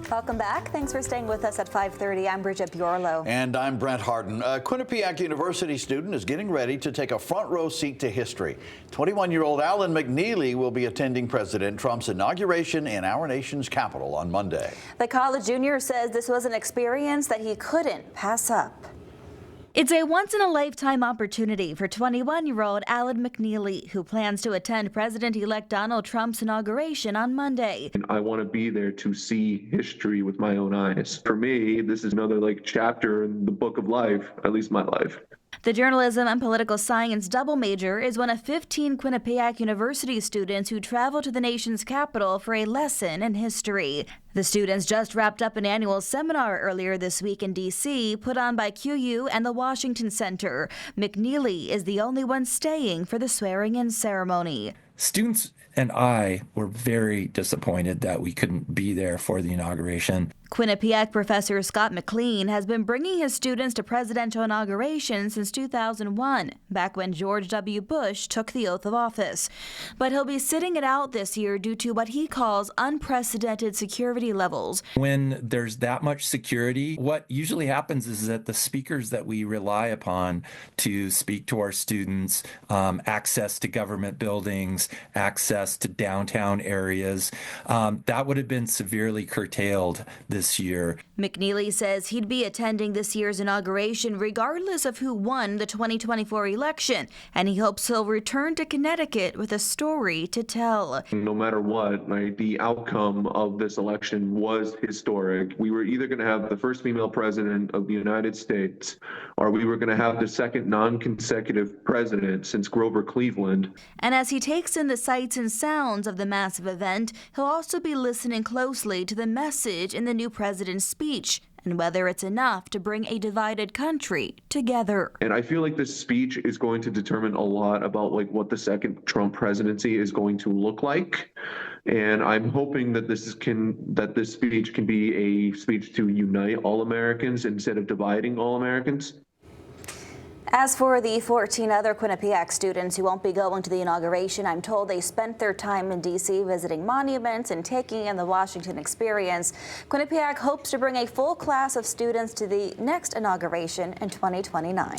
Welcome back. Thanks for staying with us at 5:30. I'm Bridget Bjorlo. And I'm Brent Harden. A Quinnipiac University student is getting ready to take a front row seat to history. 21-year-old Alan McNeely will be attending President Trump's inauguration in our nation's capital on Monday. The college junior says this was an experience that he couldn't pass up. It's a once-in-a-lifetime opportunity for 21-year-old Alan McNeely, who plans to attend President-elect Donald Trump's inauguration on Monday. I want to be there to see history with my own eyes. For me, this is another chapter in the book of life, at least my life. The journalism and political science double major is one of 15 Quinnipiac University students who travel to the nation's capital for a lesson in history. The students just wrapped up an annual seminar earlier this week in D.C., put on by QU and the Washington Center. McNeely is the only one staying for the swearing-in ceremony. Students and I were very disappointed that we couldn't be there for the inauguration. Quinnipiac professor Scott McLean has been bringing his students to presidential inaugurations since 2001, back when George W. Bush took the oath of office. But he'll be sitting it out this year due to what he calls unprecedented security levels. When there's that much security, what usually happens is that the speakers that we rely upon to speak to our students, access to government buildings, access to downtown areas, that would have been severely curtailed this year. McNeely says he'd be attending this year's inauguration regardless of who won the 2024 election, and he hopes he'll return to Connecticut with a story to tell. No matter what, the outcome of this election was historic. We were either going to have the first female president of the United States, or we were going to have the second non-consecutive president since Grover Cleveland. And as he takes in the sights and sounds of the massive event, he'll also be listening closely to the message in the new president's speech and whether it's enough to bring a divided country together. And I feel like this speech is going to determine a lot about what the second Trump presidency is going to look like. And I'm hoping that this speech can be a speech to unite all Americans instead of dividing all Americans. As for the 14 other Quinnipiac students who won't be going to the inauguration, I'm told they spent their time in D.C. visiting monuments and taking in the Washington experience. Quinnipiac hopes to bring a full class of students to the next inauguration in 2029.